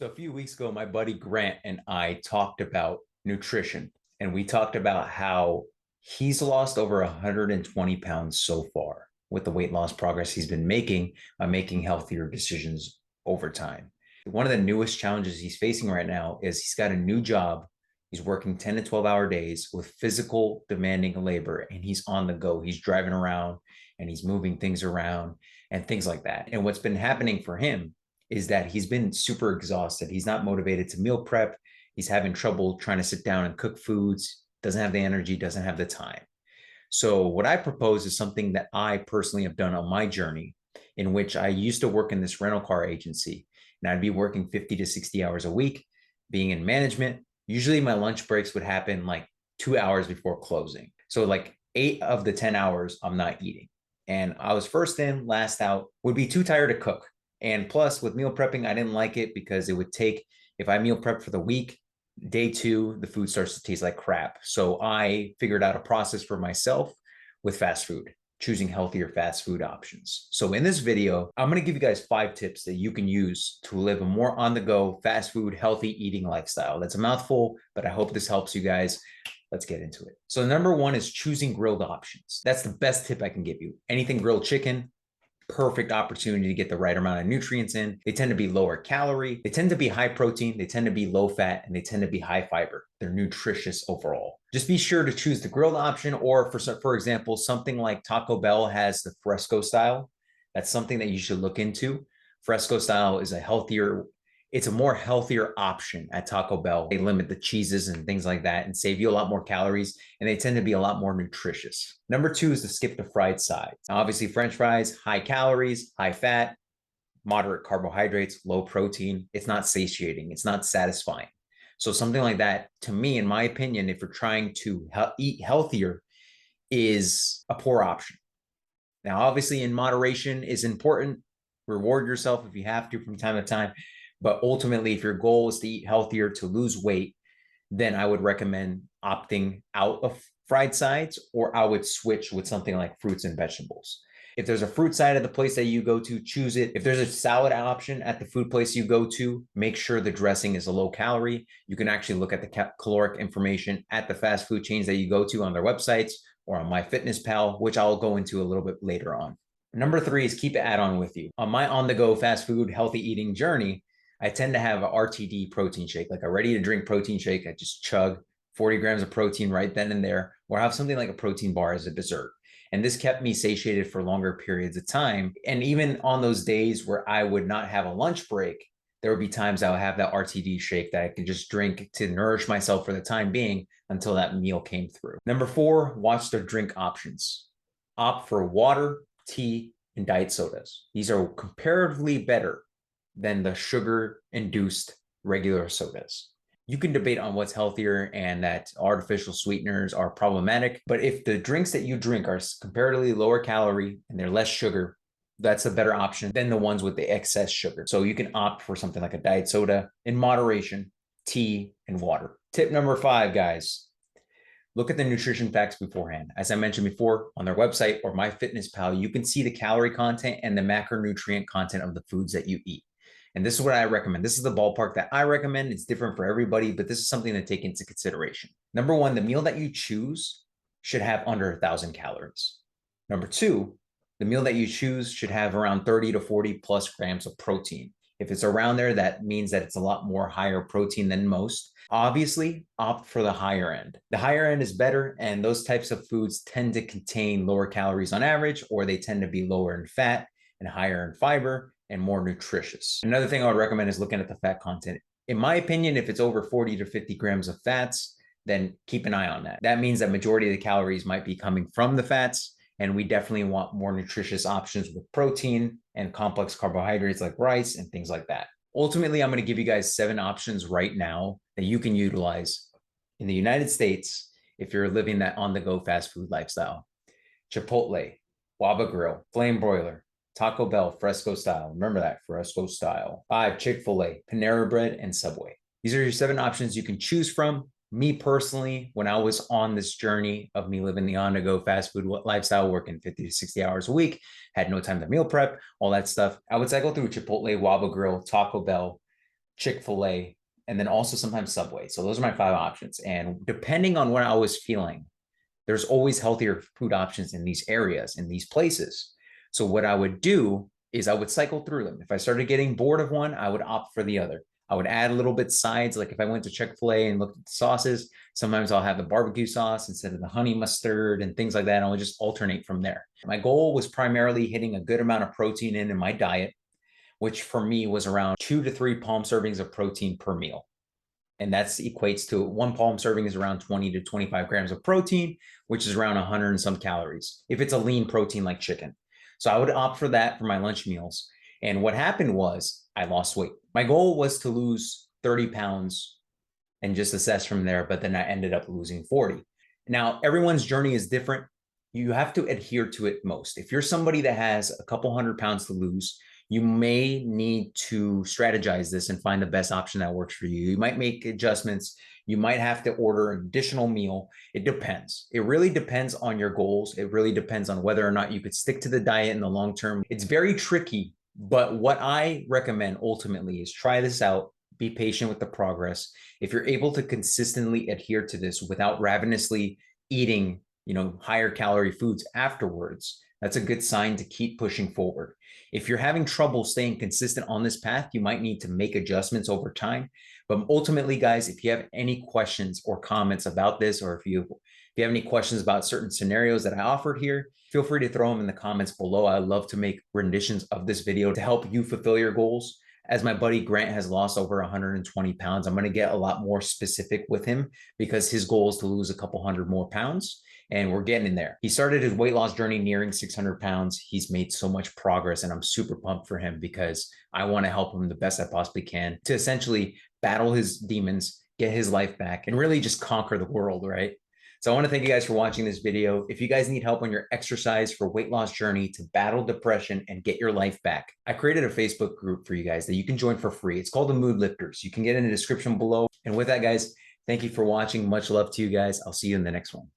So a few weeks ago, my buddy Grant and I talked about nutrition, and we talked about how he's lost over 120 pounds so far with the weight loss progress he's been making by making healthier decisions over time. One of the newest challenges he's facing right now is he's got a new job. He's working 10 to 12-hour days with physical demanding labor, and he's on the go. He's driving around and he's moving things around and things like that. And what's been happening for him is that he's been super exhausted. He's not motivated to meal prep. He's having trouble trying to sit down and cook foods, doesn't have the energy, doesn't have the time. So, what I propose is something that I personally have done on my journey, in which I used to work in this rental car agency, and I'd be working 50 to 60 hours a week, being in management. Usually, my lunch breaks would happen like 2 hours before closing. So, like 8 of the 10 hours, I'm not eating. And I was first in, last out, would be too tired to cook. And plus, with meal prepping, I didn't like it because it would take, if I meal prep for the week, day two, the food starts to taste like crap. So I figured out a process for myself with fast food, choosing healthier fast food options. So in this video, I'm going to give you guys 5 tips that you can use to live a more on the go, fast food, healthy eating lifestyle. That's a mouthful, but I hope this helps you guys. Let's get into it. So number 1 is choosing grilled options. That's the best tip I can give you. Anything grilled chicken, perfect opportunity to get the right amount of nutrients in. They tend to be lower calorie, they tend to be high protein, they tend to be low fat, and they tend to be high fiber. They're nutritious overall. Just be sure to choose the grilled option, or for example, something like Taco Bell has the fresco style. That's something that you should look into. Fresco style is it's a more healthier option at Taco Bell. They limit the cheeses and things like that and save you a lot more calories, and they tend to be a lot more nutritious. Number 2 is to skip the fried sides. Now, obviously, French fries, high calories, high fat, moderate carbohydrates, low protein. It's not satiating. It's not satisfying. So something like that, to me, in my opinion, if you're trying to eat healthier, is a poor option. Now, obviously, in moderation is important. Reward yourself if you have to from time to time. But ultimately, if your goal is to eat healthier, to lose weight, then I would recommend opting out of fried sides, or I would switch with something like fruits and vegetables. If there's a fruit side of the place that you go to, choose it. If there's a salad option at the food place you go to, make sure the dressing is a low calorie. You can actually look at the caloric information at the fast food chains that you go to on their websites or on MyFitnessPal, which I'll go into a little bit later on. Number 3 is keep it add-on with you. On my on-the-go fast food healthy eating journey, I tend to have an RTD protein shake, like a ready to drink protein shake. I just chug 40 grams of protein right then and there, or have something like a protein bar as a dessert. And this kept me satiated for longer periods of time. And even on those days where I would not have a lunch break, there would be times I would have that RTD shake that I could just drink to nourish myself for the time being until that meal came through. Number 4, watch their drink options. Opt for water, tea, and diet sodas. These are comparatively better than the sugar-induced regular sodas. You can debate on what's healthier and that artificial sweeteners are problematic, but if the drinks that you drink are comparatively lower calorie and they're less sugar, that's a better option than the ones with the excess sugar. So you can opt for something like a diet soda in moderation, tea, and water. Tip number 5, guys. Look at the nutrition facts beforehand. As I mentioned before, on their website or MyFitnessPal, you can see the calorie content and the macronutrient content of the foods that you eat. And this is what I recommend. This is the ballpark that I recommend. It's different for everybody, but this is something to take into consideration. Number 1, the meal that you choose should have under 1,000 calories. Number 2, the meal that you choose should have around 30 to 40 plus grams of protein. If it's around there, that means that it's a lot more higher protein than most. Obviously, opt for the higher end. The higher end is better, and those types of foods tend to contain lower calories on average, or they tend to be lower in fat and higher in fiber and more nutritious. Another thing I would recommend is looking at the fat content. In my opinion, if it's over 40 to 50 grams of fats, then keep an eye on that. That means that majority of the calories might be coming from the fats, and we definitely want more nutritious options with protein and complex carbohydrates like rice and things like that. Ultimately, I'm going to give you guys 7 options right now that you can utilize in the United States if you're living that on-the-go fast food lifestyle. Chipotle, Waba Grill, Flame Broiler, Taco Bell, Fresco Style. Remember that, Fresco Style. 5, Chick-fil-A, Panera Bread, and Subway. These are your 7 options you can choose from. Me personally, when I was on this journey of me living the on-the-go fast food lifestyle, working 50 to 60 hours a week, had no time to meal prep, all that stuff, I would cycle through Chipotle, Waba Grill, Taco Bell, Chick-fil-A, and then also sometimes Subway. So those are my 5 options. And depending on what I was feeling, there's always healthier food options in these areas, in these places. So what I would do is I would cycle through them. If I started getting bored of one, I would opt for the other. I would add a little bit sides. Like if I went to Chick-fil-A and looked at the sauces, sometimes I'll have the barbecue sauce instead of the honey mustard and things like that. And I would just alternate from there. My goal was primarily hitting a good amount of protein in my diet, which for me was around 2 to 3 palm servings of protein per meal. And that equates to 1 palm serving is around 20 to 25 grams of protein, which is around 100 and some calories, if it's a lean protein like chicken. So I would opt for that for my lunch meals. And what happened was I lost weight. My goal was to lose 30 pounds and just assess from there, but then I ended up losing 40. Now, everyone's journey is different. You have to adhere to it most. If you're somebody that has a couple 100 pounds to lose, you may need to strategize this and find the best option that works for you. You might make adjustments. You might have to order an additional meal. It depends. It really depends on your goals. It really depends on whether or not you could stick to the diet in the long term. It's very tricky, but what I recommend ultimately is try this out. Be patient with the progress. If you're able to consistently adhere to this without ravenously eating, higher calorie foods afterwards, that's a good sign to keep pushing forward. If you're having trouble staying consistent on this path, you might need to make adjustments over time. But ultimately, guys, if you have any questions or comments about this, or if you have any questions about certain scenarios that I offered here, feel free to throw them in the comments below. I love to make renditions of this video to help you fulfill your goals. As my buddy Grant has lost over 120 pounds, I'm going to get a lot more specific with him because his goal is to lose a couple hundred more pounds. And we're getting in there. He started his weight loss journey nearing 600 pounds. He's made so much progress, and I'm super pumped for him because I want to help him the best I possibly can to essentially battle his demons, get his life back, and really just conquer the world, right? So I want to thank you guys for watching this video. If you guys need help on your exercise for weight loss journey to battle depression and get your life back, I created a Facebook group for you guys that you can join for free. It's called the Mood Lifters. You can get in the description below. And with that, guys, thank you for watching. Much love to you guys. I'll see you in the next one.